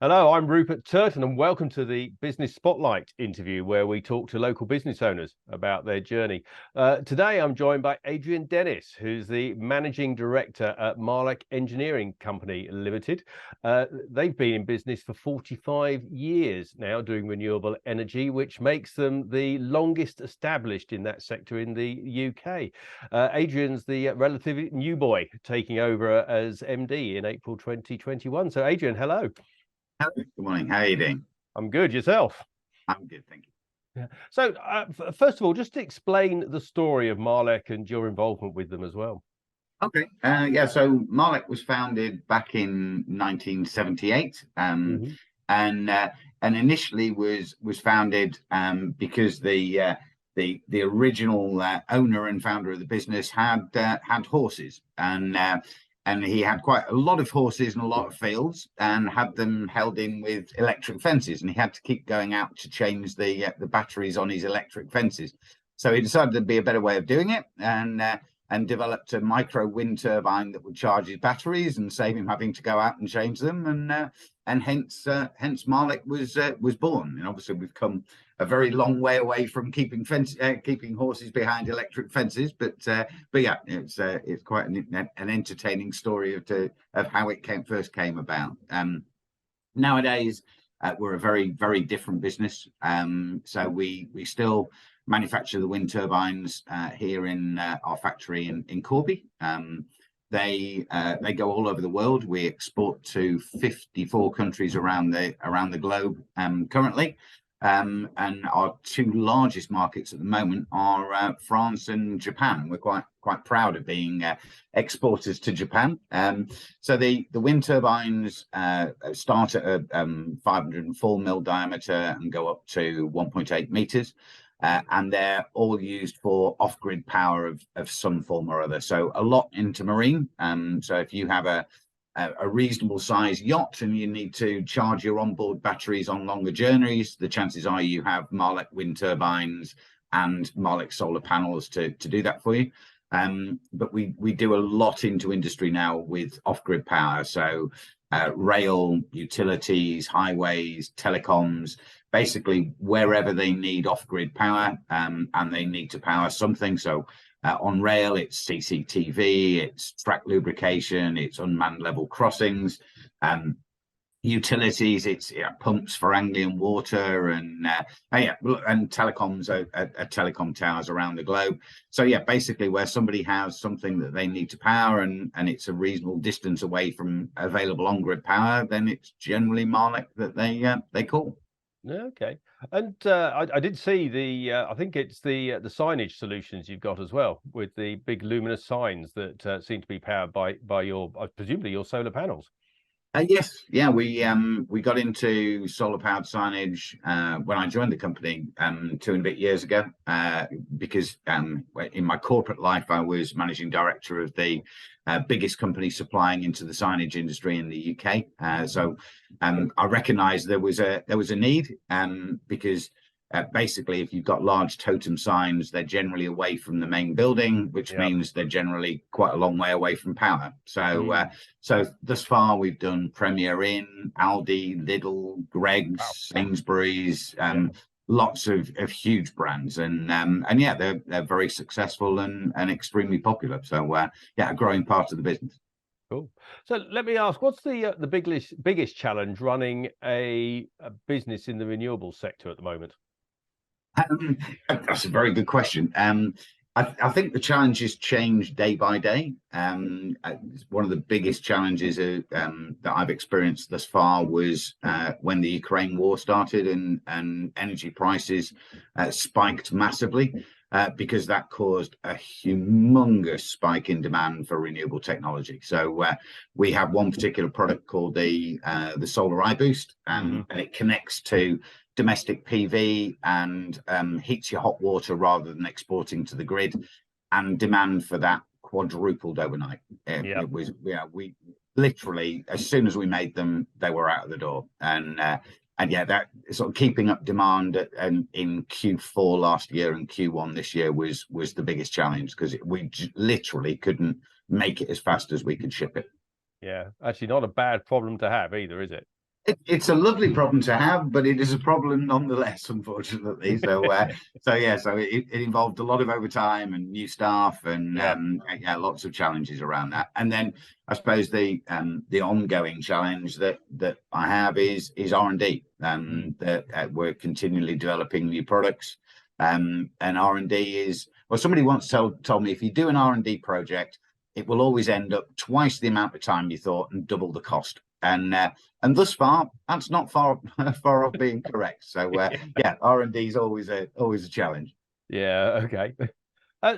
Hello, I'm Rupert Turton, and welcome to the Business Spotlight interview, where we talk to local business owners about their journey. Today, I'm joined by Adrian Dennis, who's the Managing Director at Marlec Engineering Company Limited. They've been in business for 45 years now, doing renewable energy, which makes them the longest established in that sector in the UK. Adrian's the relatively new boy, taking over as MD in April 2021. So, Adrian, hello. Good morning. How are you doing? I'm good. Yourself? I'm good, thank you. Yeah. So, first of all, just to explain the story of Marlec and your involvement with them as well. Okay. Yeah. So Marlec was founded back in 1978, Mhm. and initially was founded because the original owner and founder of the business had horses, and he had quite a lot of horses and a lot of fields, and had them held in with electric fences, and he had to keep going out to change the batteries on his electric fences. So he decided there'd be a better way of doing it, and developed a micro wind turbine that would charge his batteries and save him having to go out and change them, and hence Marlec was born. And obviously we've come a very long way away from keeping horses behind electric fences, but yeah, it's quite an entertaining story of how it first came about. Nowadays, we're a very different business. So we still manufacture the wind turbines here in our factory in Corby. They go all over the world. We export to 54 countries around the globe currently. And our two largest markets at the moment are France and Japan. We're quite proud of being exporters to Japan. So the wind turbines start at a 504 mil diameter and go up to 1.8 meters. And they're all used for off-grid power of some form or other. So a lot into marine. So if you have a reasonable size yacht and you need to charge your onboard batteries on longer journeys, the chances are you have Marlec wind turbines and Marlec solar panels to do that for you. But we do a lot into industry now with off-grid power. So rail, utilities, highways, telecoms, basically wherever they need off-grid power, and they need to power something. So on rail, it's CCTV, it's track lubrication, it's unmanned level crossings. Utilities, it's pumps for Anglian water, and telecoms are telecom towers around the globe. So yeah, basically where somebody has something that they need to power, and it's a reasonable distance away from available on-grid power, then it's generally Marlec that they call. Okay. And I did see I think it's the signage solutions you've got as well, with the big luminous signs that seem to be powered by your, presumably your solar panels. Yes, yeah, we got into solar powered signage when I joined the company 2 and a bit years ago, because in my corporate life I was managing director of the biggest company supplying into the signage industry in the UK. So I recognised there was a need, because basically, if you've got large totem signs, they're generally away from the main building, which means they're generally quite a long way away from power. So, so thus far, we've done Premier Inn, Aldi, Lidl, Greggs, Sainsbury's, lots of huge brands, and yeah, they're very successful and extremely popular. So, yeah, a growing part of the business. Cool. So let me ask, what's the biggest challenge running a business in the renewable sector at the moment? That's a very good question. I think the challenges change day by day. One of the biggest challenges that I've experienced thus far was when the Ukraine war started, and energy prices spiked massively, because that caused a humongous spike in demand for renewable technology. So we have one particular product called the Solar iBoost, and it connects to domestic PV and heats your hot water rather than exporting to the grid, and demand for that quadrupled overnight. It was, we literally, as soon as we made them, they were out of the door, and yeah, that sort of keeping up demand in Q4 last year and Q1 this year was the biggest challenge, because we literally couldn't make it as fast as we could ship it. Yeah, actually not a bad problem to have either, is it? It's a lovely problem to have, but it is a problem nonetheless, unfortunately. So it involved a lot of overtime and new staff, and Yeah. yeah, lots of challenges around that. And then I suppose the ongoing challenge that I have is R&D. That we're continually developing new products, and R&D is, well, somebody once told me, if you do an R&D project, it will always end up twice the amount of time you thought and double the cost. And thus far, that's not far off being correct. So yeah, R&D is always a challenge. Yeah. Okay.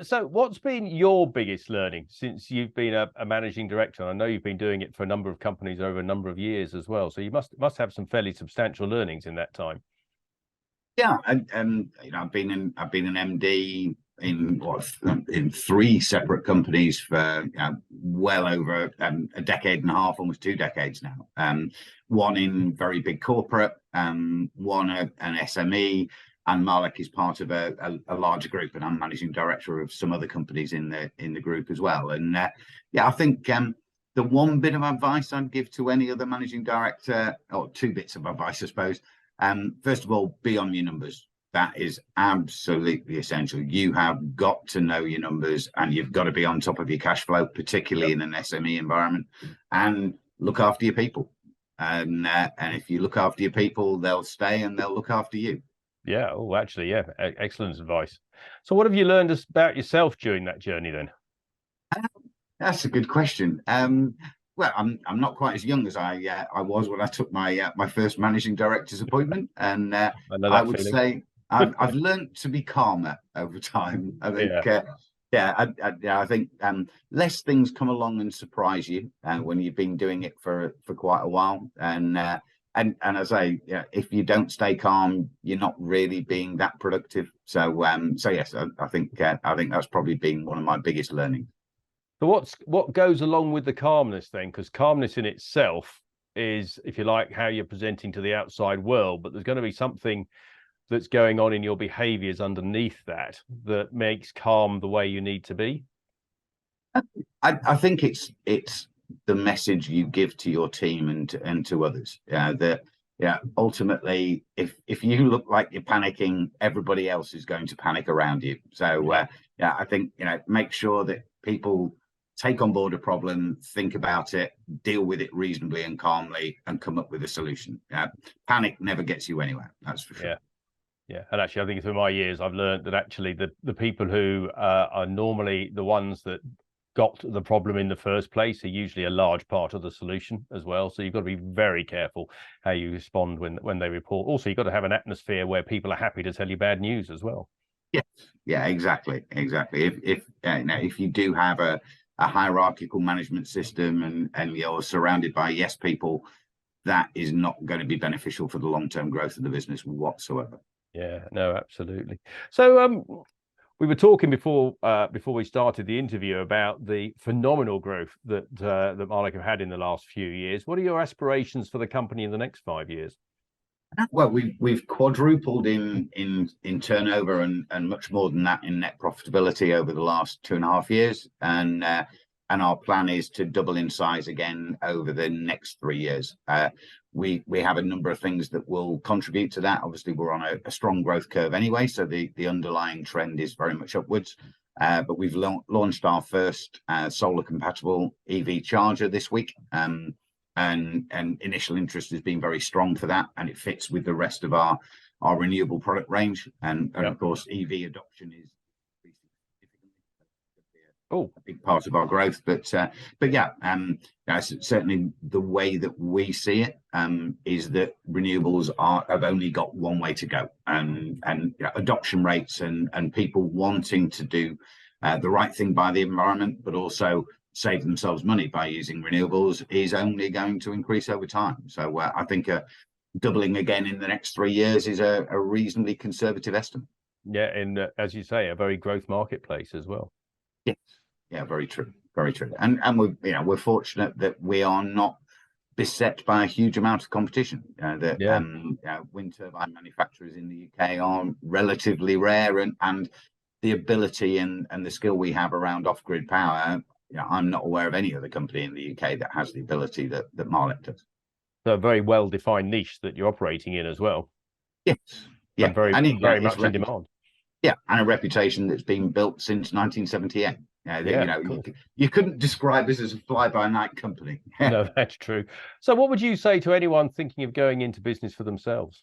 So what's been your biggest learning since you've been a managing director? I know you've been doing it for a number of companies over a number of years as well. So you must have some fairly substantial learnings in that time. Yeah, and I've been an MD in three separate companies for well over a decade and a half, almost 2 decades now. One in very big corporate, one an SME, and Marlec is part of a larger group, and I'm managing director of some other companies in the group as well. And yeah, I think the one bit of advice I'd give to any other managing director, or two bits of advice, I suppose. First of all, be on your numbers. That is absolutely essential. You have got to know your numbers, and you've got to be on top of your cash flow, particularly in an SME environment, and look after your people. And if you look after your people, they'll stay and they'll look after you. Yeah. Oh, actually, yeah. Excellent advice. So what have you learned about yourself during that journey then? That's a good question. Well, I'm not quite as young as I was when I took my first managing director's appointment, and I know I that would feeling. say I've learned to be calmer over time. I think, Yeah. I think less things come along and surprise you when you've been doing it for quite a while, and I say, yeah, if you don't stay calm, you're not really being that productive. So yes, I think that's probably been one of my biggest learnings. So what goes along with the calmness then? Because calmness in itself is, if you like, how you're presenting to the outside world, but there's going to be something that's going on in your behaviors underneath that makes calm the way you need to be. I think it's the message you give to your team and to others. Ultimately, if you look like you're panicking, everybody else is going to panic around you. So I think make sure that people take on board a problem, think about it, deal with it reasonably and calmly, and come up with a solution. Panic never gets you anywhere. That's for sure. Yeah, and actually, I think through my years, I've learned that actually the people who are normally the ones that got the problem in the first place are usually a large part of the solution as well. So you've got to be very careful how you respond when they report. Also, you've got to have an atmosphere where people are happy to tell you bad news as well. Yeah, exactly. If you do have a hierarchical management system and you're surrounded by yes people, that is not going to be beneficial for the long-term growth of the business whatsoever. Yeah, no, absolutely. So we were talking before we started the interview about the phenomenal growth that Marlec have had in the last few years. What are your aspirations for the company in the next 5 years? Well, we've quadrupled in turnover and much more than that in net profitability over the last 2.5 years, and our plan is to double in size again over the next 3 years. We have a number of things that will contribute to that. Obviously, we're on a strong growth curve anyway, so the underlying trend is very much upwards. But we've launched our first solar compatible EV charger this week. And initial interest has been very strong for that, and it fits with the rest of our renewable product range. And of course, EV adoption is a big part of our growth. But yeah, certainly the way that we see it is that renewables have only got one way to go, and adoption rates and people wanting to do the right thing by the environment, but also save themselves money by using renewables is only going to increase over time. So I think doubling again in the next 3 years is a reasonably conservative estimate. Yeah, and as you say, a very growth marketplace as well. Yes, yeah, very true, very true. And we're fortunate that we are not beset by a huge amount of competition. Wind turbine manufacturers in the UK are relatively rare, and the ability and the skill we have around off-grid power. I'm not aware of any other company in the UK that has the ability that Marlec does. So a very well-defined niche that you're operating in as well. Yes, yeah, And very, and very much in demand. Yeah, and a reputation that's been built since 1978. Yeah, cool. You couldn't describe us as a fly-by-night company. No, that's true. So what would you say to anyone thinking of going into business for themselves?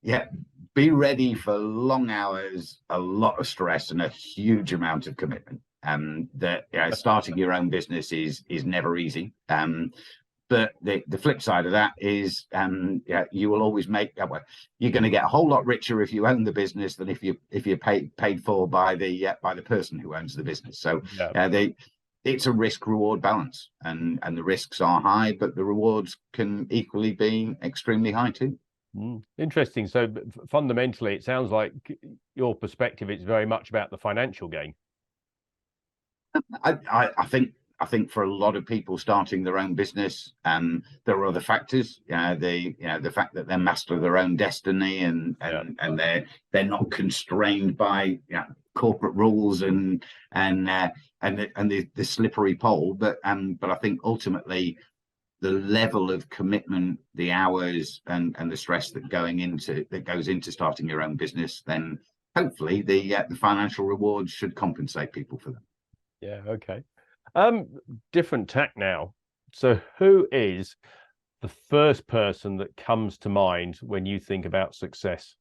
Yeah, be ready for long hours, a lot of stress, and a huge amount of commitment. Starting your own business is never easy. But the flip side of that is, you will always make. Well, you're going to get a whole lot richer if you own the business than if you're paid for by the person who owns the business. So it's a risk-reward balance, and the risks are high, but the rewards can equally be extremely high too. Interesting. So fundamentally, it sounds like your perspective is very much about the financial gain. I think for a lot of people starting their own business, there are other factors. The fact that they're master of their own destiny, and they're not constrained by corporate rules and the slippery pole. But I think ultimately the level of commitment, the hours, and the stress that goes into starting your own business, then hopefully the financial rewards should compensate people for them. Yeah. Okay. Different tack now. So who is the first person that comes to mind when you think about success?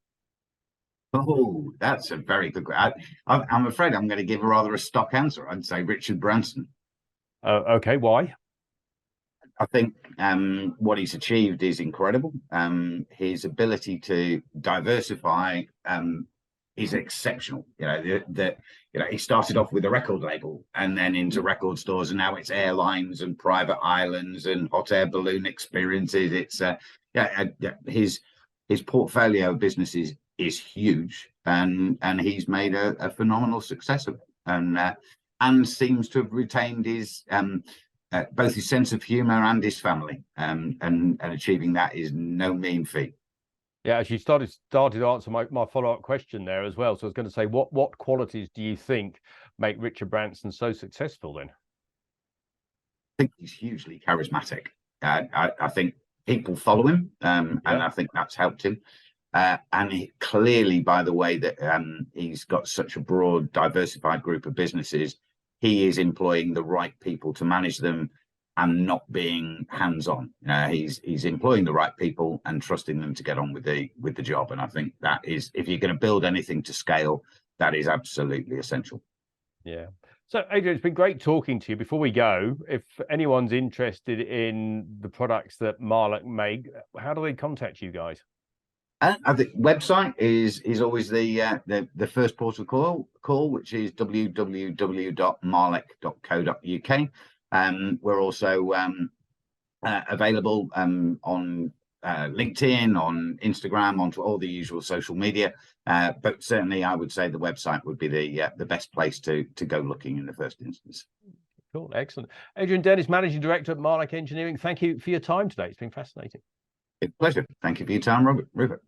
Oh, that's a very good question. I'm afraid I'm going to give rather a stock answer. I'd say Richard Branson. Okay, why? I think what he's achieved is incredible. His ability to diversify is exceptional. He started off with a record label and then into record stores, and now it's airlines and private islands and hot air balloon experiences. It's his portfolio of businesses is huge, and he's made a phenomenal success of it, and seems to have retained his both his sense of humor and his family, and achieving that is no mean feat. Yeah, as you started to answer my follow-up question there as well. So I was going to say, what qualities do you think make Richard Branson so successful then? I think he's hugely charismatic. I think people follow him, and I think that's helped him. And clearly, by the way that he's got such a broad, diversified group of businesses, he is employing the right people to manage them and not being hands-on. He's employing the right people and trusting them to get on with the job. And I think that is, if you're going to build anything to scale, that is absolutely essential. Yeah. So Adrian, it's been great talking to you. Before we go, if anyone's interested in the products that Marlec make, how do they contact you guys? I think website is always the first port of call, which is www.marlec.co.uk. We're also available on LinkedIn, on Instagram, onto all the usual social media. But certainly, I would say the website would be the best place to go looking in the first instance. Cool, excellent. Adrian Dennis, Managing Director at Marlec Engineering. Thank you for your time today. It's been fascinating. It's a pleasure. Thank you for your time, Rupert.